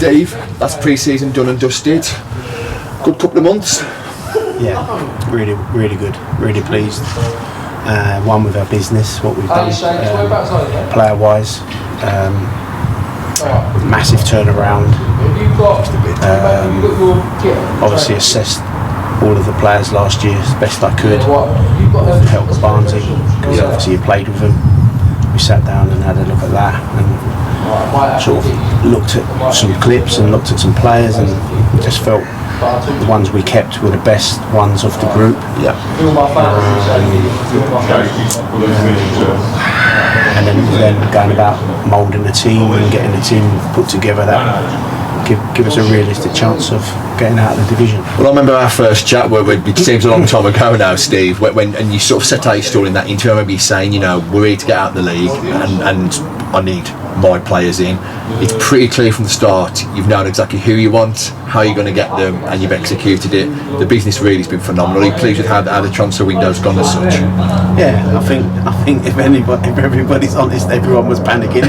Steve, that's pre-season done and dusted. Good couple of months. Yeah, really good. Really pleased. One with our business, what we've done, player-wise. Massive turnaround. Obviously assessed all of the players last year as best I could. With the help of Barnsley, because obviously you played with them. We sat down and had a look at that and sort of looked at some clips and looked at some players and just felt the ones we kept were the best ones of the group. And then going about moulding a team and getting a team put together that give us a realistic chance of getting out of the division. Well, I remember our first chat, where it seems a long time ago now, Steve, and you sort of set out your story in that interview. I remember you saying, we're here to get out of the league and I need my players in. It's pretty clear from the start, you've known exactly who you want, how you're going to get them, and you've executed it. The business really has been phenomenal. Are you pleased with how the transfer window's gone as such? Yeah, I think if everybody's honest, everyone was panicking.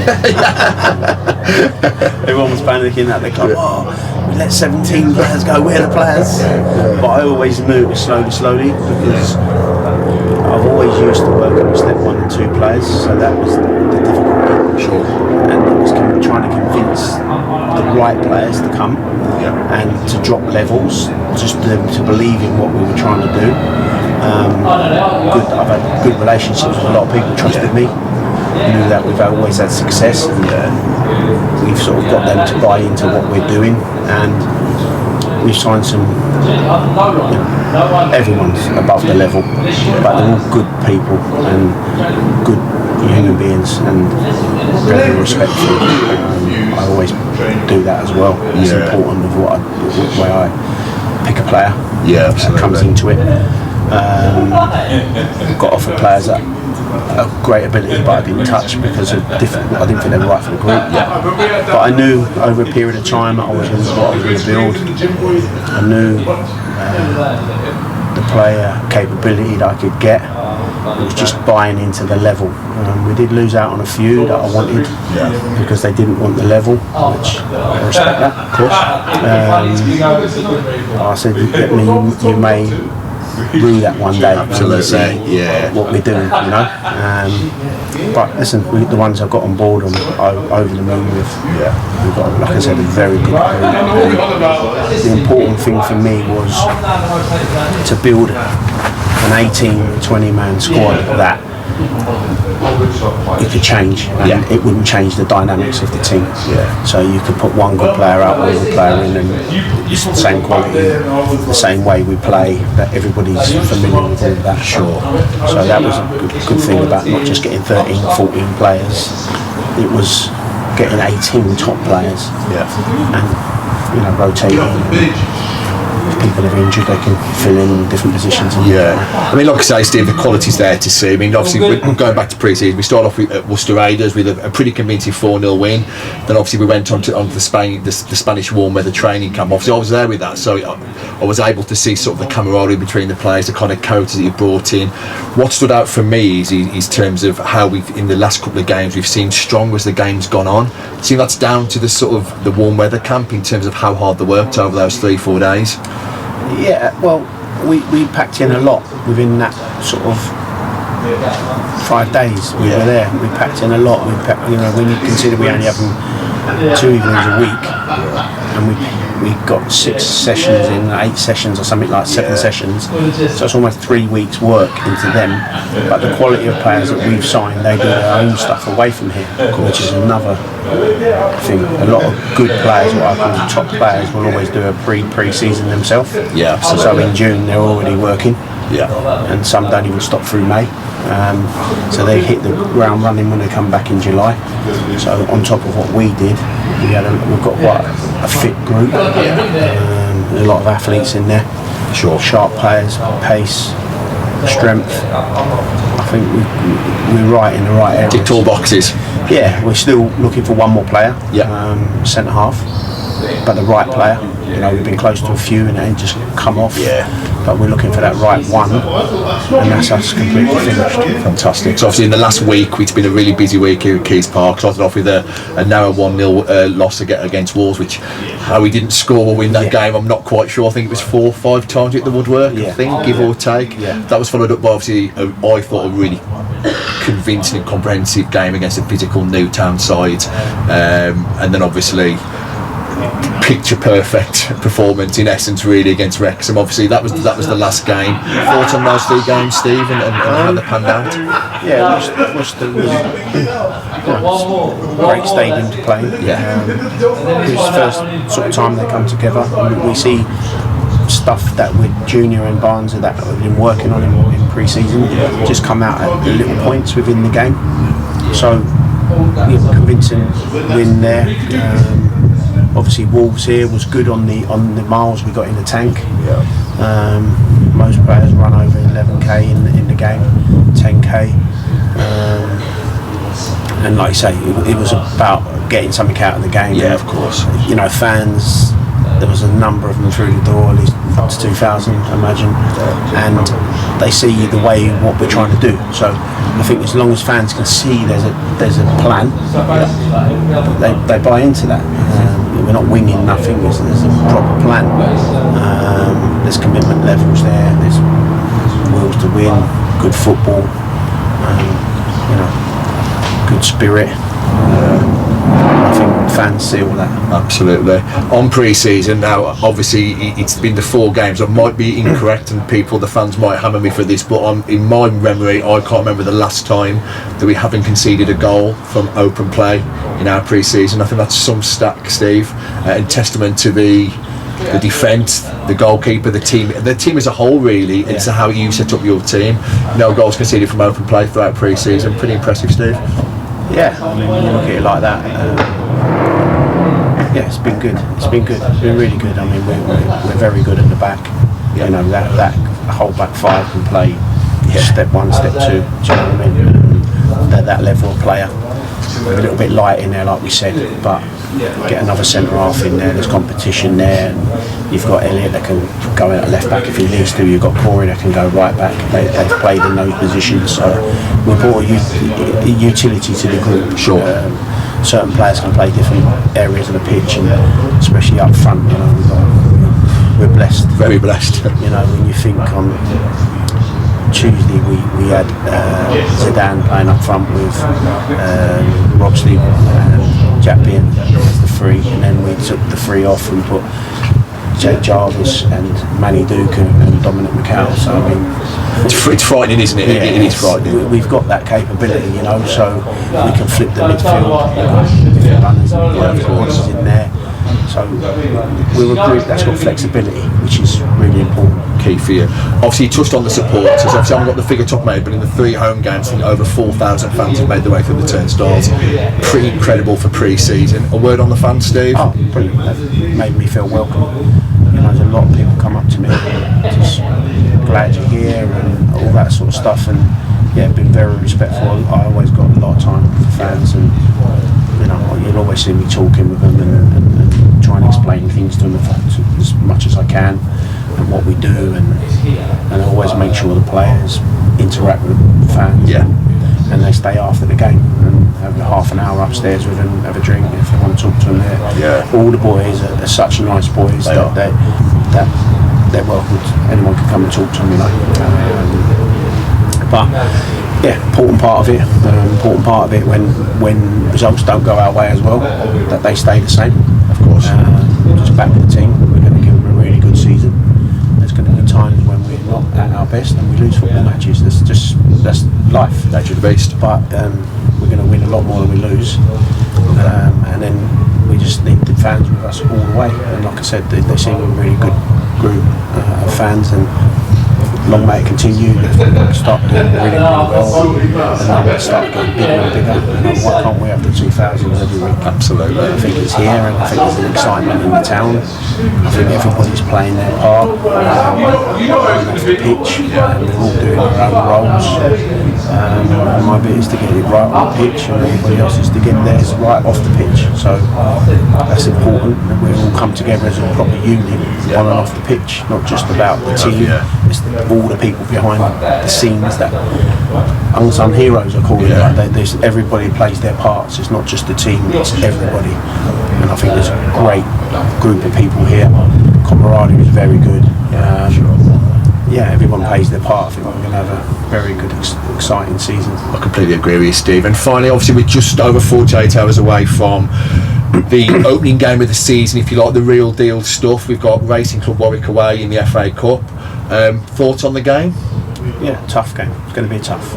Everyone was panicking at the club. We let 17 players go, we're the players. But I always moved slowly because I've always used to work on step 1 and 2 players, so that was the difficult bit. Sure. And it was trying to convince the right players to come and to drop levels, just them to believe in what we were trying to do. I've had good relationships with a lot of people, trusted me, knew that we've always had success, and we've sort of got them to buy into what we're doing, and we've signed some, everyone's above the level, but they're all good people and good human beings and very respectful. I always do that as well. It's important of the way I pick a player that comes into it. Got offered players that have great ability, but I didn't touch because of I didn't think they were right for the group. But I knew over a period of time I was going to build. I knew the player capability that I could get. It was just buying into the level. We did lose out on a few that I wanted because they didn't want the level, which I respect that, of course. I said, you may rue that one day. Absolutely, what we're doing, but listen, the ones I've got on board, I'm over the moon with. We've got, like I said, a very good group. The important thing for me was to build an 18-20 man squad that it could change, and it wouldn't change the dynamics of the team. So you could put one good player out, one good player in, and it's the same quality, the same way we play, that everybody's familiar with all that. Sure. So that was a good thing about not just getting 13, 14 players. It was getting 18 top players, and rotating. If people are injured, they can fill in different positions. I mean, like I say, Steve, the quality's there to see. I mean, obviously, we're going back to pre-season. We started off with Worcester Raiders with a pretty convincing 4-0 win. Then obviously we went on to the Spanish warm weather training camp. Obviously, I was there with that, so I was able to see sort of the camaraderie between the players, the kind of characters that you brought in. What stood out for me is terms of how we've, in the last couple of games, we've seen stronger as the game's gone on. I think that's down to the sort of the warm weather camp in terms of how hard they worked over those 3-4 days. Yeah, well, we packed in a lot within that sort of 5 days we were there. We packed in a lot. When you consider we only have them 2 evenings a week, and we got 6 sessions in, 8 sessions or something like 7 sessions. So it's almost 3 weeks' work into them. But the quality of players that we've signed, they do their own stuff away from here, which is another thing. A lot of good players, what I call top players, will always do a pre-season themselves. So in June they're already working. And some don't even stop through May. So they hit the ground running when they come back in July. So on top of what we did, we've got quite a fit group. A lot of athletes in there. Sharp players, pace, strength. I think we're right in the right area. Ticked all boxes. Yeah, we're still looking for one more player. Centre half, but the right player. We've been close to a few and they just come off. but we're looking for that right one, and that's us completely finished. Fantastic. So obviously in the last week, it's been a really busy week here at Keys Park. Started off with a narrow 1-0 loss against Wolves, which how we didn't score or win that game, I'm not quite sure. I think it was 4 or 5 times at the woodwork, I think, give or take. That was followed up by obviously, I thought, a really convincing and comprehensive game against a physical Newtown side, and then obviously picture perfect performance in essence really against Wrexham. Obviously that was the last game. Thoughts on those 3 games, Steve, and how they panned out? Yeah, it was the great stadium to play. It was the first sort of time they come together, and we see stuff that with Junior and Barnes that we've been working on in pre-season just come out at the little points within the game. So convincing win there. Obviously Wolves here was good on the miles we got in the tank. Most players run over 11k in the game, 10k, and like you say, it was about getting something out of the game. Yeah, of course. You know, fans, there was a number of them through the door, at least up to 2,000, I imagine, and they see the way what we're trying to do. So I think as long as fans can see there's a plan, they buy into that. We're not winging nothing. There's a proper plan. There's commitment levels there. There's wills to win. Good football. Good spirit. I think fans see all that. Absolutely. On pre-season now, obviously it's been the 4 games. I might be incorrect, and the fans might hammer me for this, but in my memory, I can't remember the last time that we haven't conceded a goal from open play in our pre-season. I think that's some stat, Steve, and testament to the defence, the goalkeeper, the team as a whole, really, and to how you set up your team. No goals conceded from open play throughout pre-season. Pretty impressive, Steve. Yeah, I mean, when you look at it like that, it's been good. It's been really good. I mean, we're very good at the back. You know, that whole back 5 can play step 1, step 2. Do you know what I mean? That level of player. We're a little bit light in there, like we said, but get another centre half in there. There's competition there, and you've got Elliot that can go out left back if he needs to. You've got Corey that can go right back. They've played in those positions, so we brought a utility to the group. Sure. Certain players can play different areas of the pitch, and especially up front, you know, we're blessed. Very blessed. You know, when you think on Tuesday we had Zidane playing up front with Rob Sleep and Jack Bevan as the 3, and then we took the 3 off and put Jake Jarvis and Manny Duke and Dominic McCall. So I mean, it's frightening, isn't it? Yeah, it is frightening. We've got that capability, you know, so we can flip the midfield, different runners and in there. So we're a group that's got flexibility, which is really important. Key for you. Obviously, you touched on the supporters. Obviously, I haven't got the figure top made, but in the 3 home games, I think over 4,000 fans have made their way through the turnstiles. Pretty incredible for pre-season. A word on the fans, Steve? Oh, brilliant. That made me feel welcome. You know, there's a lot of people come up to me, just glad you're here and all that sort of stuff. And yeah, been very respectful. I always got a lot of time for fans, and you know, you'll always see me talking with them and try and explain things to them as much as I can, and what we do, and I always make sure the players interact with the fans. Yeah. And they stay after the game and have a half an hour upstairs with them, have a drink if they want to talk to them there. Yeah. All the boys are such nice boys that they're welcome. Anyone can come and talk to them, you know. But yeah, important part of it. When results don't go our way as well, that they stay the same. Of course. Just back the team. We're going to give them a really good season. There's going to be times when we're not at our best and we lose football matches. That's life. That's the beast. But we're going to win a lot more than we lose. And then we just need the fans with us all the way. And like I said, they seem a really good group of fans, and long may it continue. Start doing really well, and then start getting bigger and bigger. And why can't we have the 2000s every week. Absolutely. I think it's here, and I think there's an excitement in the town. I think everybody's playing their part off the pitch, and we're all doing our own roles. My bit is to get it right on the pitch, and everybody else is to get theirs right off the pitch. So that's important, that we all come together as a proper unit on and off the pitch, not just about the team. It's all the people behind the scenes, that unsung heroes are called. Everybody plays their parts. It's not just the team, it's everybody. And I think there's a great group of people here. Camaraderie is very good. Everyone plays their part. I think we're going to have a very good, exciting season. I completely agree with you, Steve. And finally, obviously, we're just over 48 hours away from the opening game of the season, if you like, the real deal stuff. We've got Racing Club Warwick away in the FA Cup. Thoughts on the game? Yeah, tough game. It's going to be tough.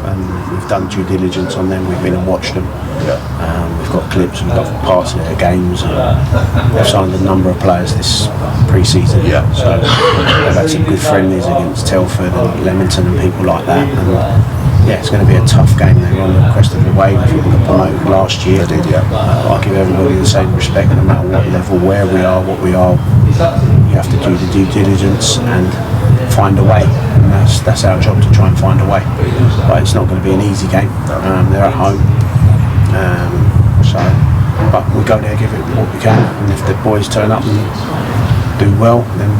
We've done due diligence on them. We've been and watched them. We've got clips. We've got parts of their games. They've signed a number of players this pre-season. So they've had some good friendlies against Telford and Leamington and people like that. And it's going to be a tough game. They were on the crest of the wave. I think we got promoted last year. They did, I give everybody the same respect, no matter what level, where we are, what we are. You have to do the due diligence and find a way, and that's our job, to try and find a way. But it's not going to be an easy game. They're at home, but we go there, give it what we can, and if the boys turn up and do well, then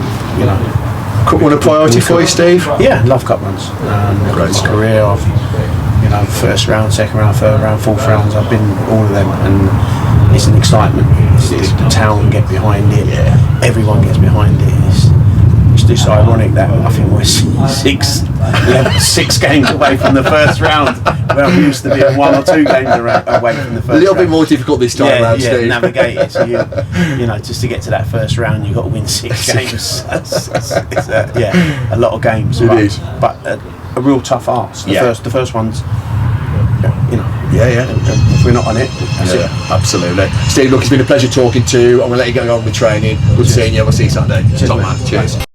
Cup run a priority for you, Steve? Yeah, love cup runs. Great my career, I've first round, second round, third round, fourth rounds. I've been all of them, and it's an excitement. The town get behind it. Everyone gets behind it. It's just ironic that I think we're 6 games away from the first round, where we used to be 1 or 2 games away from the first round. A little bit more difficult this time around, Steve. Navigate it. So just to get to that first round, you've got to win 6 games. It's a lot of games. But a real tough ask. The first one's, if we're not on it, that's it. Absolutely. Steve, look, it's been a pleasure talking to you. I'm going to let you get on with training. Good seeing you. We'll see you Saturday. Cheers, Top man. Cheers.